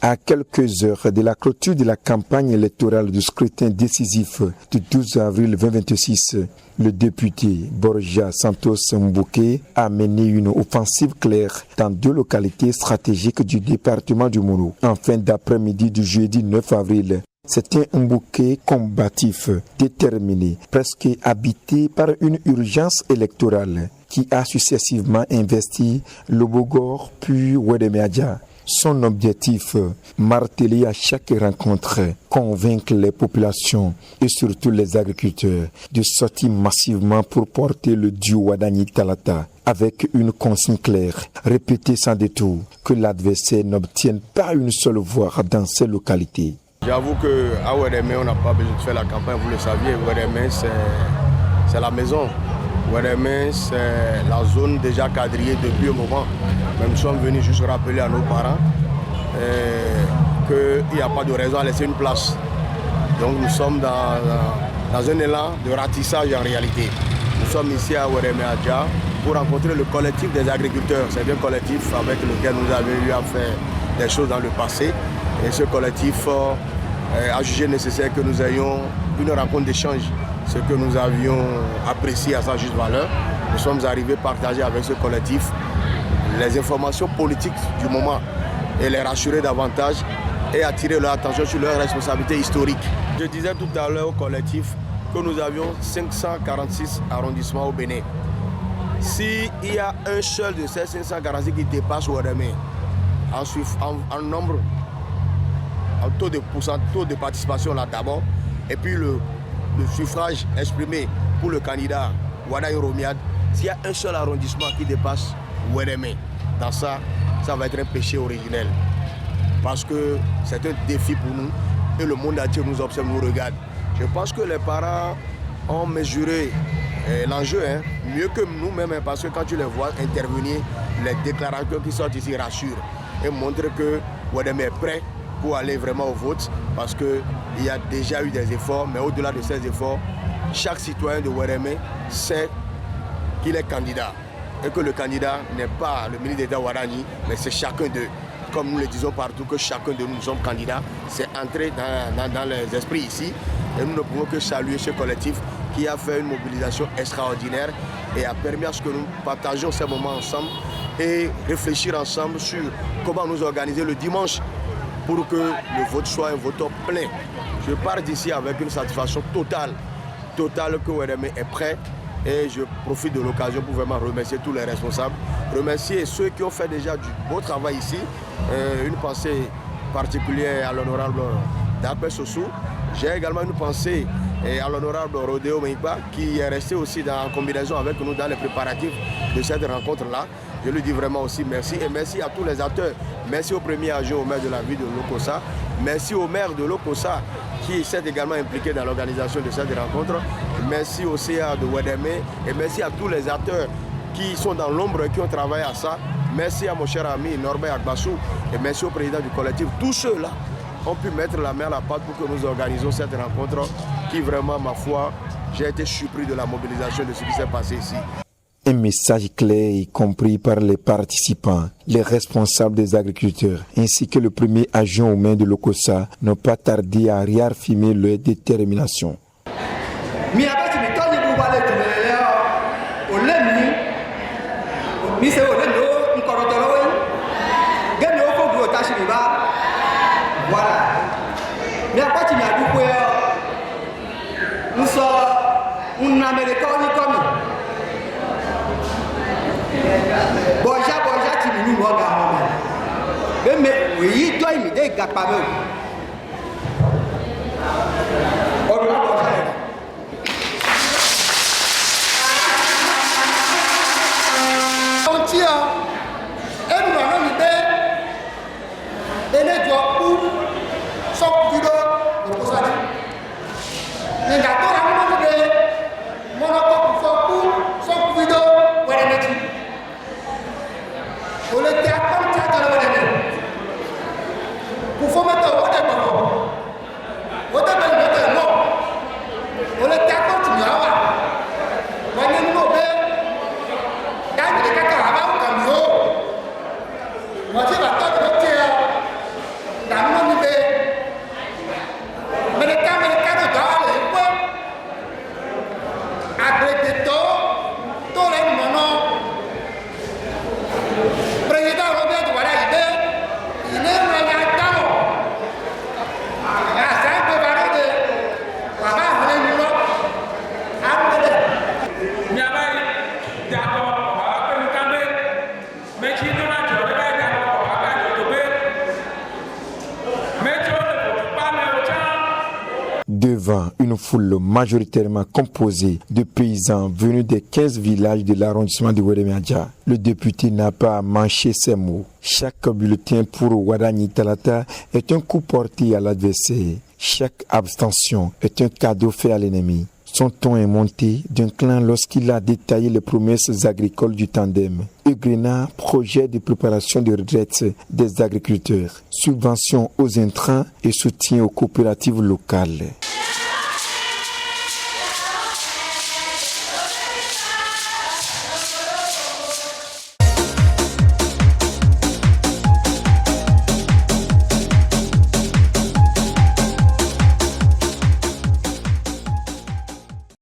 À quelques heures de la clôture de la campagne électorale du scrutin décisif du 12 avril 2026, le député Borja Santos Mbouké a mené une offensive claire dans 2 localités stratégiques du département du Mono. En fin d'après-midi du jeudi 9 avril, c'était un Mbouké combatif, déterminé, presque habité par une urgence électorale qui a successivement investi Lobogor puis Wedemedja. Son objectif, marteler à chaque rencontre, convaincre les populations et surtout les agriculteurs de sortir massivement pour porter le duo Wadani Talata avec une consigne claire, répétée sans détour, que l'adversaire n'obtienne pas une seule voix dans ces localités. J'avoue qu'à Wedemé, on n'a pas besoin de faire la campagne, vous le saviez. Wedemé, c'est la maison. Wedemé, c'est la zone déjà quadrillée depuis un moment. Même nous sommes venus juste rappeler à nos parents qu'il n'y a pas de raison à laisser une place. Donc nous sommes dans un élan de ratissage en réalité. Nous sommes ici à Wedemedja pour rencontrer le collectif des agriculteurs. C'est un collectif avec lequel nous avons eu à faire des choses dans le passé. Et ce collectif a jugé nécessaire que nous ayons une rencontre d'échange. Ce que nous avions apprécié à sa juste valeur. Nous sommes arrivés à partager avec ce collectif les informations politiques du moment et les rassurer davantage et attirer leur attention sur leurs responsabilités historiques. Je disais tout à l'heure au collectif que nous avions 546 arrondissements au Bénin. S'il y a un seul de ces 546 qui dépasse Wedemé en nombre, en taux de participation là d'abord, et puis le suffrage exprimé pour le candidat Wada Yoromiad, s'il y a un seul arrondissement qui dépasse Wedemé, dans ça va être un péché originel. Parce que c'est un défi pour nous et le monde entier nous observe, nous regarde. Je pense que les parents ont mesuré l'enjeu, mieux que nous-mêmes, parce que quand tu les vois intervenir, les déclarations qui sortent ici rassurent et montrent que Wedemé est prêt pour aller vraiment au vote, parce qu'il y a déjà eu des efforts, mais au-delà de ces efforts, chaque citoyen de Wedemé sait qu'il est candidat et que le candidat n'est pas le ministre d'État Wadani, mais c'est chacun d'eux. Comme nous le disons partout, que chacun de nous sommes candidats, c'est entré dans les esprits ici et nous ne pouvons que saluer ce collectif qui a fait une mobilisation extraordinaire et a permis à ce que nous partagions ces moments ensemble et réfléchir ensemble sur comment nous organiser le dimanche pour que le vote soit un vote plein. Je pars d'ici avec une satisfaction totale que Wedemé est prêt et je profite de l'occasion pour vraiment remercier tous les responsables, remercier ceux qui ont fait déjà du beau travail ici. Une pensée particulière à l'honorable Dapé Sossou. J'ai également une pensée à l'honorable Rodéo Meipa qui est resté aussi en combinaison avec nous dans les préparatifs de cette rencontre-là. Je lui dis vraiment aussi merci et merci à tous les acteurs. Merci au premier adjoint au maire de la ville de Lokossa. Merci au maire de Lokossa qui s'est également impliqué dans l'organisation de cette rencontre. Merci au CA de Wedemé et merci à tous les acteurs qui sont dans l'ombre et qui ont travaillé à ça. Merci à mon cher ami Norbert Agbassou et merci au président du collectif. Tous ceux-là ont pu mettre la main à la pâte pour que nous organisions cette rencontre qui vraiment, ma foi, j'ai été surpris de la mobilisation de ce qui s'est passé ici. Un message clair y compris par les participants, les responsables des agriculteurs, ainsi que le premier adjoint au maire de Lokossa n'ont pas tardé à réaffirmer leur détermination. Devant une foule majoritairement composée de paysans venus des 15 villages de l'arrondissement de Wéré-Méadja, le député n'a pas manché ses mots. Chaque bulletin pour Wadani Talata est un coup porté à l'adversaire. Chaque abstention est un cadeau fait à l'ennemi. Son ton est monté d'un clan lorsqu'il a détaillé les promesses agricoles du tandem. Eugrena, projet de préparation de retraite des agriculteurs, subventions aux intrants et soutien aux coopératives locales.